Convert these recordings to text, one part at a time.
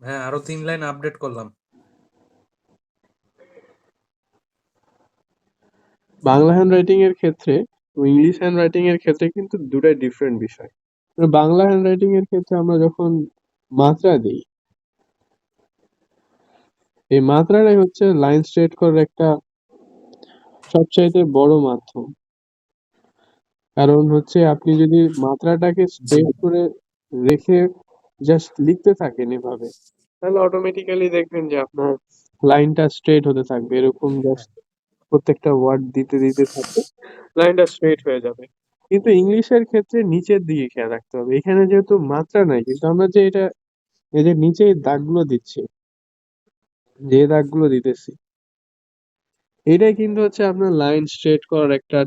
হ্যাঁ, আরো 3 line update করলাম। বাংলা হ্যান্ডরাইটিং এর ক্ষেত্রে ও ইংলিশ হ্যান্ডরাইটিং এর ক্ষেত্রে কিন্তু দুটাই ডিফারেন্ট বিষয়। বাংলা হ্যান্ডরাইটিং এর ক্ষেত্রে আমরা যখন মাত্রা দিই, এই মাত্রাটাই হচ্ছে লাইন স্ট্রেট করার একটা সবচাইতে বড় মাধ্যম। কারণ হচ্ছে আপনি যদি মাত্রাটাকে জি। স্ট্রেট করে রেখে জাস্ট লিখতে থাকেন এভাবে, তাহলে অটোমেটিক্যালি দেখবেন যে আপনার লাইনটা স্ট্রেট হতে থাকবে, এরকম জাস্ট প্রত্যেকটা ওয়ার্ড দিতে দিতে থাকবে, লাইনটা স্ট্রেট হয়ে যাবে। কিন্তু ইংলিশের ক্ষেত্রে নিচের দিকে খেয়াল রাখতে হবে, এখানে যেহেতু মাত্রা নাই, কিন্তু আমরা যে এটা এই যে নিচে এই দাগগুলো দিচ্ছি, যে দাগগুলো দিতেছি, এটাই কিন্তু হচ্ছে আপনার লাইন স্ট্রেট করার একটা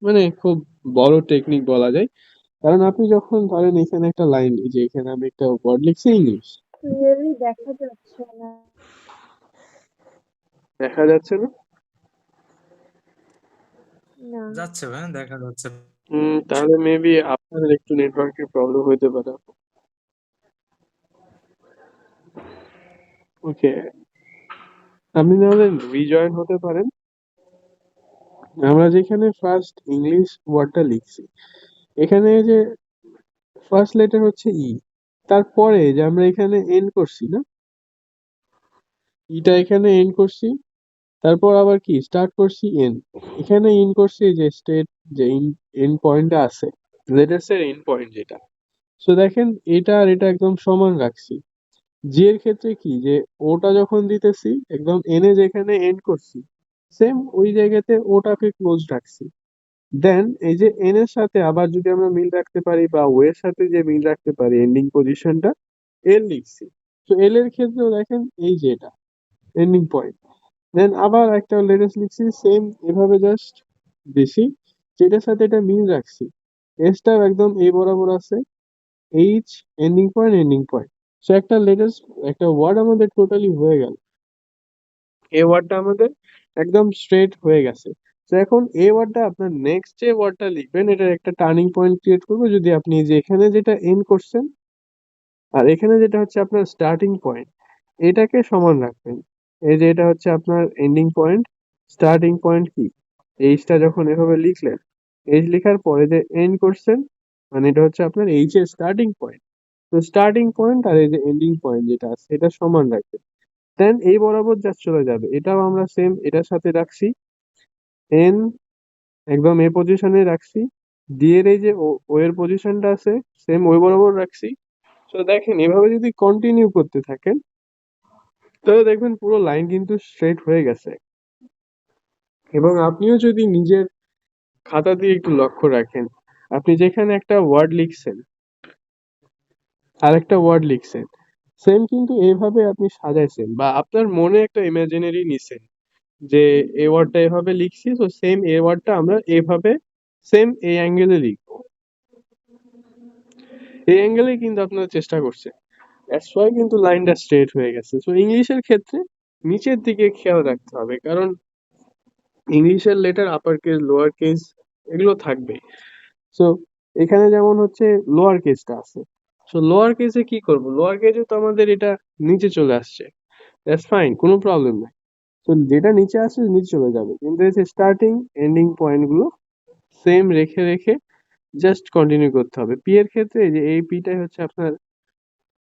মানে খুব বড় টেকনিক বলা যায়। কারণ আপনি যখন ধরেন এখানে একটা লাইন, এই যে এখানে আমি একটা ওয়ার্ড লিখছি ইংলিশ, ক্লিয়ারলি দেখা যাচ্ছে না। দেখা যাচ্ছে না? না। যাচ্ছে ভাই, দেখা যাচ্ছে। তাহলে মেবি আপনার একটু নেটওয়ার্কের প্রবলেম হইতে পারে। ওকে, আপনি তাহলে রিজয়েন হতে পারেন। আমরা যেখানে ফার্স্ট ইংলিশ ওয়ার্ডটা লিখছি, এখানে যে ফার্স্ট লেটার হচ্ছে ই, তারপরে যে আমরা এখানে এন্ড করছি না, ইটা এখানে এন্ড করছি, তারপর আবার কি স্টার্ট করছি এন, এখানে ইন করছি যে স্টেট, যে এন্ড পয়েন্টটা আছে, লেটার্স এর এন্ড পয়েন্ট যেটা। সো দেখেন এটা আর এটা একদম সমান রাখছি। জি এর ক্ষেত্রে কি যে ওটা যখন দিতেছি একদম এনে যেখানে এন্ড করছি, সেম ওই জায়গাতে ওটাকে ক্লোজ রাখছি। দেন এই যে এন এর সাথে আবার যদি আমরা মিল রাখতে পারি, বা ও এর সাথে যে মিল রাখতে পারি এন্ডিং পজিশনটা, এল লিখছি। তো এল এর ক্ষেত্রেও দেখেন এই যে এটা এন্ডিং পয়েন্ট। দেন আবার একটা লেটার্স লিখছি সেম এভাবে জাস্ট দিছি, যেটার সাথে এটা মিল রাখছি, এসটাও একদম এই বরাবর আছে, H ending point ending point. So একটা লেটার্স, একটা ওয়ার্ড আমাদের টোটালি হয়ে গেল, এই ওয়ার্ডটা আমাদের একদম স্ট্রেট হয়ে গেছে। তো এখন এই ওয়ার্ডটা আপনার নেক্সট যে ওয়ার্ডটা লিখবেন, এটার একটা টার্নিং পয়েন্ট ক্রিয়েট করবে যদি আপনি যে এখানে যেটা এন্ড করছেন আর এখানে যেটা হচ্ছে আপনার স্টার্টিং পয়েন্ট, এটাকে সমান রাখবেন। এই যে এটা হচ্ছে আপনার এন্ডিং পয়েন্ট, স্টার্টিং পয়েন্ট কি, এইচটা যখন এভাবে লিখলেন, এইচ লেখার পরে যে এন্ড করছেন, মানে এটা হচ্ছে আপনার এইচ এর স্টার্টিং পয়েন্ট। তো স্টার্টিং পয়েন্ট আর এই যে এন্ডিং পয়েন্ট যেটা আছে এটা সমান রাখবেন। দেন এই বরাবর জাস্ট চলে যাবে, এটাও আমরা সেম এটার সাথে রাখছি, এন একদম এ পজিশনে রাখছি, ডি এর এই যে ও এর পজিশনটা আছে সেম ওই বরাবর রাখছি। তো দেখেন এভাবে যদি কন্টিনিউ করতে থাকেন, তাহলে দেখবেন পুরো লাইন কিন্তু স্ট্রেট হয়ে গেছে। এবং আপনিও যদি নিজের খাতা দিয়ে একটু লক্ষ্য রাখেন, আপনি যেখানে একটা ওয়ার্ড লিখছেন আর একটা ওয়ার্ড লিখছেন, সেম কিন্তু এইভাবে আপনি সাজাইছেন, বা আপনার মনে একটা ইমাজিনারি নিছেন যে এই ওয়ার্ডটা এভাবে লিখছি, তো সেম এই ওয়ার্ডটা আমরা এভাবে সেম এই অ্যাঙ্গেলে লিখবো, এই অ্যাঙ্গেলে কিন্তু আপনারা চেষ্টা করছেন। দ্যাটস ওয়াই কিন্তু লাইনটা স্ট্রেট হয়ে গেছে। সো ইংলিশের ক্ষেত্রে নিচের দিকে খেয়াল রাখতে হবে, কারণ ইংলিশের letter upper case lower case এগুলো থাকবে। সো এখানে যেমন হচ্ছে লোয়ার কেসটা আছে, সো লোয়ার কেসে কি করব, লোয়ার কেসে তো আমাদের এটা নিচে চলে আসছে, দ্যাটস ফাইন, কোনো প্রবলেম নাই। তো যেটা নিচে আসছে নিচে চলে যাবে, কিন্তু এই যে স্টার্টিং এন্ডিং পয়েন্ট গুলো সেম রেখে রেখে জাস্ট কন্টিনিউ করতে হবে। পি এর ক্ষেত্রে এই যে এই পিটাই হচ্ছে আপনার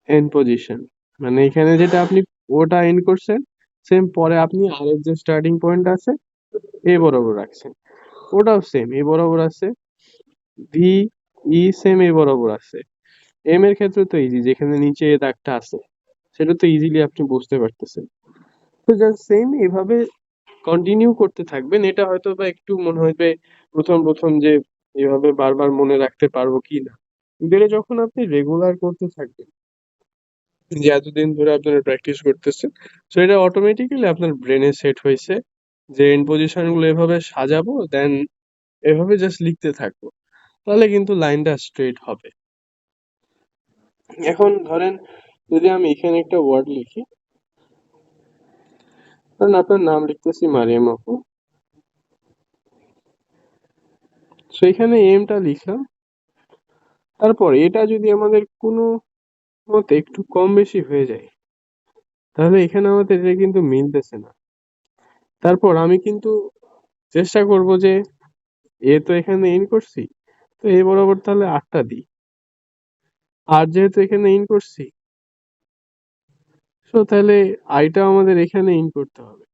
এন্ড পজিশন, মানে এখানে যেটা আপনি ওটা এন্ড করছেন, সেম পরে আপনি আরের যে স্টার্টিং পয়েন্ট আছে এ বরাবর রাখছেন, ওটাও সেম এ বরাবর আছে, ভি ই সেম এ বরাবর আছে। এম এর ক্ষেত্রে তো ইজি, যেখানে নিচে এ দাগটা আছে সেটা তো ইজিলি আপনি বুঝতে পারতেছেন। তো জাস্ট সেম এভাবে কন্টিনিউ করতে থাকবেন। এটা হয়তো বা একটু মনে হবে প্রথম প্রথম যে এভাবে বারবার মনে রাখতে পারবো কি না, কিন্তু এটা যখন আপনি রেগুলার করতে থাকবেন, যে এতদিন ধরে আপনারা প্র্যাকটিস করতেছেন, তো এটা অটোমেটিক্যালি আপনার ব্রেনে সেট হয়েছে যে এন্ড পজিশন গুলো এভাবে সাজাবো, দেন এভাবে জাস্ট লিখতে থাকবো, তাহলে কিন্তু লাইনটা স্ট্রেট হবে। এখন ধরেন যদি আমি এখানে একটা ওয়ার্ড লিখি, ধরেন আপনার নাম লিখতেছি মারিয়াম আপু, তো এখানে এমটা লিখলাম, তারপর এটা যদি আমাদের কোনো মতে একটু কম বেশি হয়ে যায়, তাহলে এখানে আমাদের এটা কিন্তু মিলতেছে না। তারপর আমি কিন্তু চেষ্টা করব যে এ তো এখানে ইন করছি, তো এ বরাবর তাহলে 8টা দিই। আর যেহেতু এখানে ইন করছি, সো তাহলে আইটাও আমাদের এখানে ইন করতে হবে,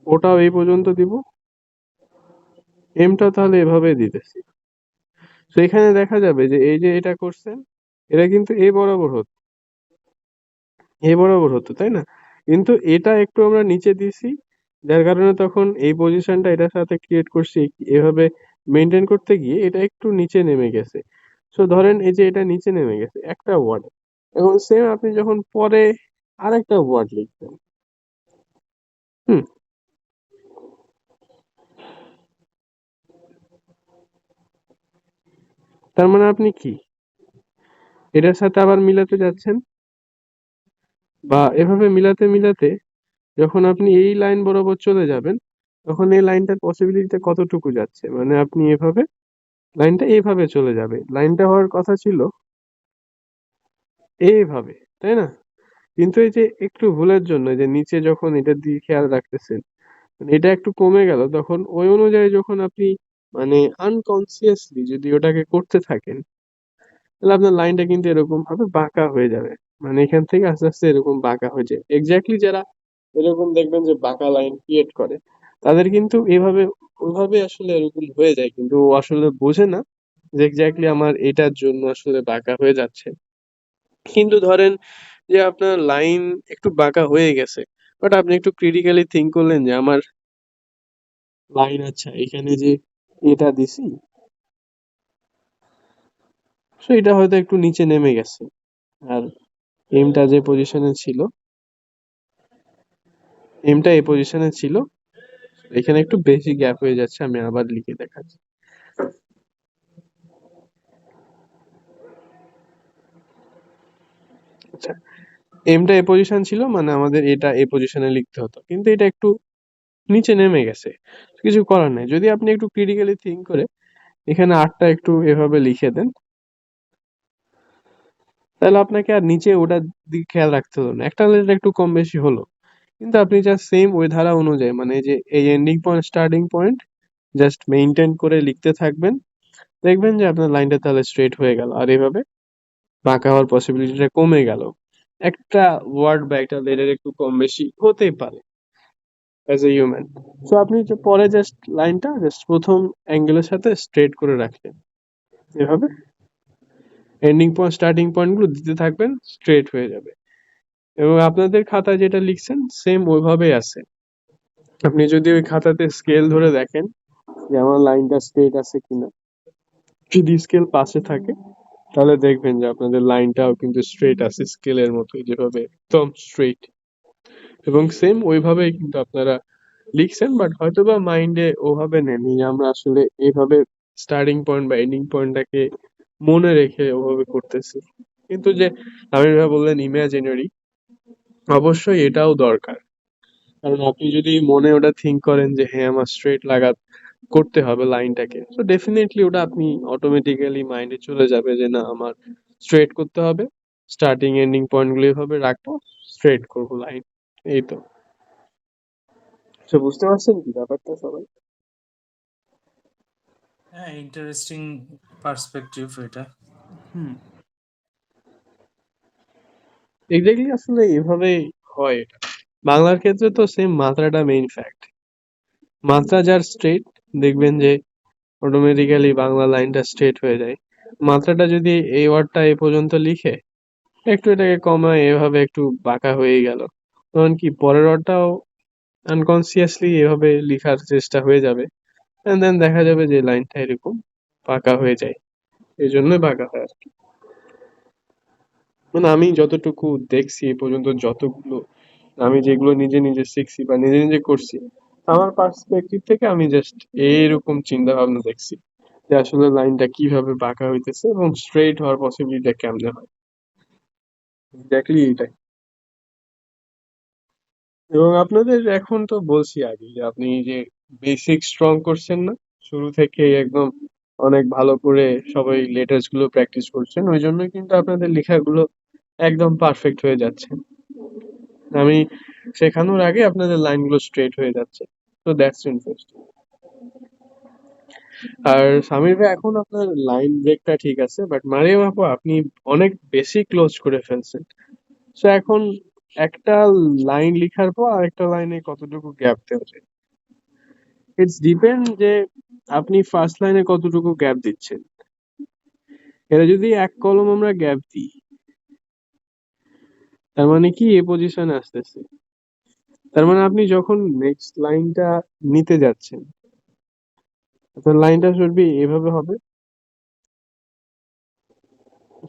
ওটাও এই পর্যন্ত দিব, এমটা তাহলে এভাবে দিতেছি। তো এখানে দেখা যাবে যে এই যে এটা করছেন, এটা কিন্তু এ বরাবর হতো, তাই না? কিন্তু এটা একটু আমরা নিচে দিছি, যার কারণে তখন এই পজিশনটা এটার সাথে ক্রিয়েট করছি, এভাবে মেনটেন করতে গিয়ে এটা একটু নিচে নেমে গেছে। সো ধরেন এই যে এটা নিচে নেমে গেছে একটা ওয়ার্ড, এবং সেম আপনি যখন পরে আরেকটা ওয়ার্ড লিখবেন, হুম, তার মানে আপনি কি এটার সাথে আবার মিলাতে যাচ্ছেন, বা এভাবে মিলাতে মিলাতে যখন আপনি এই লাইন বরাবর চলে যাবেন, তখন এই লাইনটার পসিবিলিটিটা কতটুকু যাচ্ছে, মানে আপনি এভাবে লাইনটা এইভাবে চলে যাবে, লাইনটা হওয়ার কথা ছিল এইভাবে, তাই না? কিন্তু এই যে একটু ভুলের জন্য যে নিচে যখন এটার দিকে খেয়াল রাখতেছেন, মানে এটা একটু কমে গেল, তখন ওই অনুযায়ী যখন আপনি মানে আনকনসিয়াসলি যদি ওটাকে করতে থাকেন, তাহলে আপনার লাইনটা কিন্তু এরকম ভাবে বাঁকা হয়ে যাবে। মানে এখান থেকে আস্তে আস্তে এরকম বাঁকা হয়ে যায়। এক্স্যাক্টলি যারা এরকম দেখবেন যে বাঁকা লাইন ক্রিয়েট করে, তাদের কিন্তু এভাবে ওইভাবে আসলে এরকম হয়ে যায়, কিন্তু ও আসলে বোঝে না যে এক্স্যাক্টলি আমার এটার জন্য আসলে বাঁকা হয়ে যাচ্ছে। কিন্তু ধরেন যে আপনার লাইন একটু বাঁকা হয়ে গেছে, বাট আপনি একটু ক্রিটিক্যালি থিঙ্ক করলেন যে আমার লাইন, আচ্ছা এখানে যে এটা দিছি, সো এটা হয়তো একটু নিচে নেমে গেছে, আর এমটা যে পজিশনে ছিল, এমটা এই পজিশনে ছিল, এখানে একটু বেশি গ্যাপ হয়ে যাচ্ছে, আমি আবার লিখে দেখাচ্ছি। আচ্ছা, এমটা এই পজিশন ছিল, মানে আমাদের এটা এই পজিশনে লিখতে হতো, কিন্তু এটা একটু নিচে নেমে গেছে, কিছু করার নাই। যদি আপনি একটু ক্রিটিক্যালি থিঙ্ক করে এখানে 8টা একটু এভাবে লিখে দেন, তাহলে আপনাকে আর নিচে ওটার দিকে খেয়াল রাখতে হলো না, একটা লেটার একটু কম বেশি হলো, কিন্তু আপনি জাস্ট সেম ওই ধারা অনুযায়ী, মানে যে এই ending point starting point just maintain করে লিখতে থাকবেন, দেখবেন যে আপনার লাইনটা তাহলে স্ট্রেট হয়ে গেল, আর এভাবে বাঁকা হওয়ার পসিবিলিটিটা কমে গেল। একটা ওয়ার্ড বা একটা লেটার একটু কম বেশি হতেই পারে অ্যাজ এ হিউম্যান। সো আপনি যে পরে জাস্ট লাইনটা জাস্ট প্রথম অ্যাঙ্গেলের সাথে স্ট্রেট করে রাখলেন, এভাবে এন্ডিং পয়েন্ট স্টার্টিং পয়েন্ট গুলো দিতে থাকবেন, স্ট্রেট হয়ে যাবে। এবং আপনাদের খাতায় যেটা লিখছেন সেম ওইভাবেই আছে। আপনি যদি ওই খাতাতে স্কেল ধরে দেখেন যে আমার লাইনটা স্ট্রেট আছে কিনা, যদি স্কেল পাশে থাকে, তাহলে দেখবেন যে আপনাদের লাইনটাও কিন্তু স্ট্রেট আছে স্কেলের মতোই, যেভাবে একদম স্ট্রেট। এবং সেম ওইভাবেই কিন্তু আপনারা লিখছেন, বাট হয়তোবা মাইন্ডে ওভাবে নেননি যে আমরা আসলে এইভাবে স্টার্টিং পয়েন্ট বা এন্ডিং পয়েন্টটাকে মনে রেখে ওভাবে করতেছি। কিন্তু যে আমির ভাই বললেন ইমাজিনারি, অবশ্যই এটাও দরকার। কারণ আপনি যদি মনে ওটা থিঙ্ক করেন যে হ্যাঁ আমার স্ট্রেট লাগা করতে হবে লাইনটাকে, তো ডেফিনেটলি ওটা আপনি অটোমেটিক্যালি মাইন্ডে চলে যাবে যে না আমার স্ট্রেট করতে হবে, স্টার্টিং এন্ডিং পয়েন্ট গুলো এভাবে রাখবো, স্ট্রেট করবো লাইন। এই তো। তো বুঝতে পারছেন কি ব্যাপারটা সবাই? হ্যাঁ, ইন্টারেস্টিং পার্সপেক্টিভ এটা। হুম, এক্স্যাক্টলি আসলে এভাবে হয় এটা। বাংলার ক্ষেত্রে তো সেম, মাত্রাটা মেইন ফ্যাক্ট। মাত্রা যার স্ট্রেট, দেখবেন যে অটোমেটিক্যালি বাংলা লাইনটা স্ট্রেট হয়ে যায়। মাত্রাটা যদি এই ওয়ার্ডটা এ পর্যন্ত লিখে একটু এটাকে কমায় এভাবে একটু বাঁকা হয়ে গেল, তখন কি পরের ওয়ার্ডটাও আনকনসিয়াসলি এভাবে লিখার চেষ্টা হয়ে যাবে, এন্ড দেন দেখা যাবে যে লাইনটা এরকম বাঁকা হয়ে যায়। এই জন্যই বাঁকা হয় আর কি। মানে আমি যতটুকু দেখছি এ পর্যন্ত, যতগুলো আমি যেগুলো নিজে নিজে শিখছি বা নিজে নিজে করছি, আমার পার্সপেক্টিভ থেকে আমি জাস্ট এইরকম চিন্তা ভাবনা দেখছি যে আসলে লাইনটা কিভাবে বাঁকা হইতেছে এবং স্ট্রেট হওয়ার পসিবিলিটিটা কেমনে হয়। এক্স্যাক্টলি এটাই। এবং আপনাদের এখন তো বলছি আগে যে আপনি যে বেসিক স্ট্রং করছেন না, শুরু থেকে একদম অনেক ভালো করে সবাই লেটার্স গুলো প্র্যাকটিস করছেন, ওই জন্য কিন্তু আপনাদের লেখাগুলো একদম পারফেক্ট হয়ে যাচ্ছে। আমি শেখানোর আগে আপনাদের লাইনগুলো স্ট্রেট হয়ে যাচ্ছে। তো দ্যাটস ইন্টারেস্টিং। আর সামির ভাই, এখন আপনার লাইন ব্রেকটা ঠিক আছে, বাট মারিয়াম আপু আপনি অনেক বেশি ক্লোজ করে ফেলছেন। তো এখন একটা লাইন লেখার পর আরেকটা লাইনে কতটুকু গ্যাপ দেওয়া যায়, ইটস ডিপেন্ড যে আপনি ফার্স্ট লাইনে কতটুকু গ্যাপ দিচ্ছেন। এটা যদি এক কলম আমরা গ্যাপ দিই, তার মানে কি এই পজিশনে আসতেছে, তার মানে আপনি যখন নেক্সট লাইনটা নিতে যাচ্ছেন, তো লাইনটা শুড বি এভাবে হবে,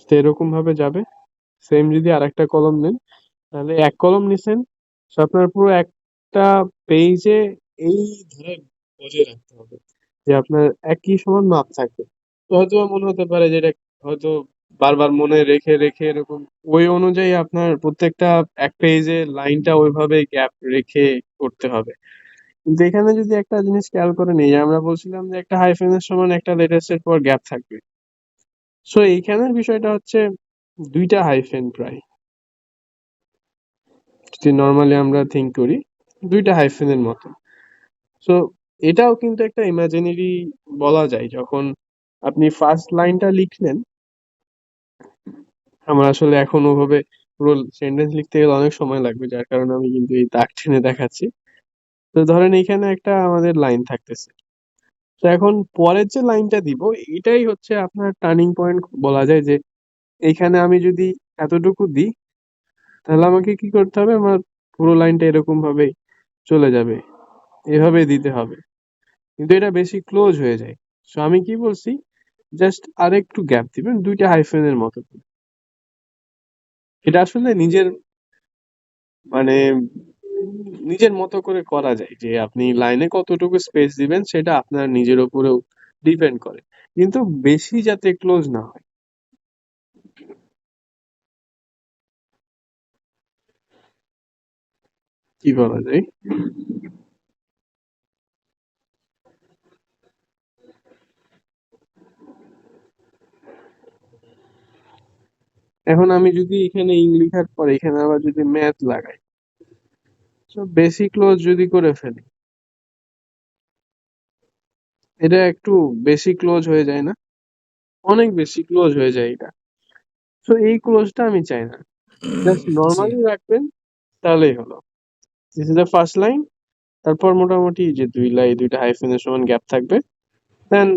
তো এরকম ভাবে যাবে। সেম যদি আরেকটা কলম নেন, তাহলে এক কলম নিছেন, তো আপনার পুরো একটা পেজে এই ধারা বজায় রাখতে হবে যে আপনার একই সমান মাপ থাকবে। তো হয়তো বা মনে হতে পারে যে এটা হয়তো বারবার মনে রেখে রেখে এরকম ওই অনুযায়ী আপনার প্রত্যেকটা এক পেজে লাইনটা ওইভাবে গ্যাপ রেখে করতে হবে। কিন্তু এখানে যদি একটা জিনিস খেয়াল করে নিই, আমরা বলছিলাম যে একটা হাইফেনের সমান একটা লেটার্সের পর গ্যাপ থাকবে। সো এইখানের বিষয়টা হচ্ছে দুইটা হাইফেন প্রায়, যদি নর্মালি আমরা থিঙ্ক করি দুইটা হাইফেনের মতো। সো এটাও কিন্তু একটা ইমাজিনারি বলা যায়। যখন আপনি ফার্স্ট লাইনটা লিখলেন, আমার আসলে এখন ওভাবে পুরো সেন্টেন্স লিখতে গেলে অনেক সময় লাগবে, যার কারণে আমি কিন্তু এই দাগ টেনে দেখাচ্ছি। তো ধরেন এখানে একটা আমাদের লাইন থাকতেছে, তো এখন পরের যে লাইনটা দিব, এটাই হচ্ছে আপনার টার্নিং পয়েন্ট বলা যায়। যে এখানে আমি যদি এতটুকু দিই, তাহলে আমাকে কি করতে হবে, আমার পুরো লাইনটা এরকম ভাবে চলে যাবে, এভাবে দিতে হবে। কিন্তু এটা বেশি ক্লোজ হয়ে যায়। সো আমি কি বলছি, জাস্ট আরেকটু গ্যাপ দিবেন, দুইটা হাইফেনের মতো করে। এটা আসলে নিজের মানে নিজের মতো করে করা যায়, যে আপনি লাইনে কতটুকু স্পেস দিবেন সেটা আপনার নিজের উপরেও ডিপেন্ড করে, কিন্তু বেশি যাতে ক্লোজ না হয়। কি বলা যায়, এখন আমি যদি এখানে ইং লেখার পর এখানে আবার যদি ম্যাথ লাগাই, তো বেশি ক্লোজ যদি করে ফেলি, এটা একটু বেশি ক্লোজ হয়ে যায় না? অনেক বেশি ক্লোজ হয়ে যায় এটা। তো এই ক্লোজটা আমি চাই না, জাস্ট জি। নর্মালি রাখবেন, তাহলেই হলো। This is the first line. তারপর মোটামুটি যে দুইটা হাইফেনের সমান গ্যাপ থাকবে, দেন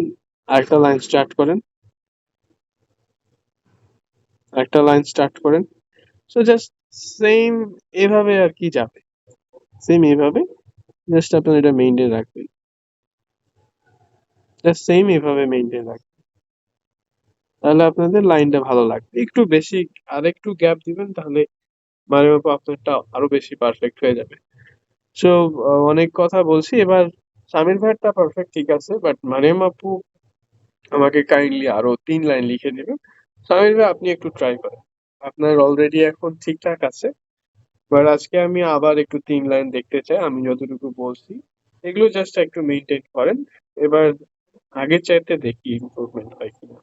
আরেকটা লাইন স্টার্ট করেন, আরেকটা লাইন স্টার্ট করেন। সো জাস্ট সেম এভাবে আর কি যাবে, সেম এভাবে, জাস্ট আপনার এটা মেইনটেইন রাখবেন, জাস্ট সেম এভাবে মেইনটেইন রাখবেন, তাহলে আপনাদের লাইনটা ভালো লাগবে। একটু বেশি আর একটু গ্যাপ দিবেন, তাহলে মানে আপনারটা আরো বেশি পারফেক্ট হয়ে যাবে। সো অনেক কথা বলছি, এবার সামির ভাইয়েরটা পারফেক্ট ঠিক আছে, বাট মারিয়াম আপু আমাকে কাইন্ডলি আরো 3 লাইন লিখে দিবেন। সামির ভাই আপনি একটু ট্রাই করেন, আপনার অলরেডি এখন ঠিকঠাক আছে, বাট আজকে আমি আবার একটু 3 লাইন দেখতে চাই। আমি যতটুকু বলছি এগুলো জাস্ট একটু মেনটেন করেন, এবার আগের চাইতে দেখি ইমপ্রুভমেন্ট হয় কিনা।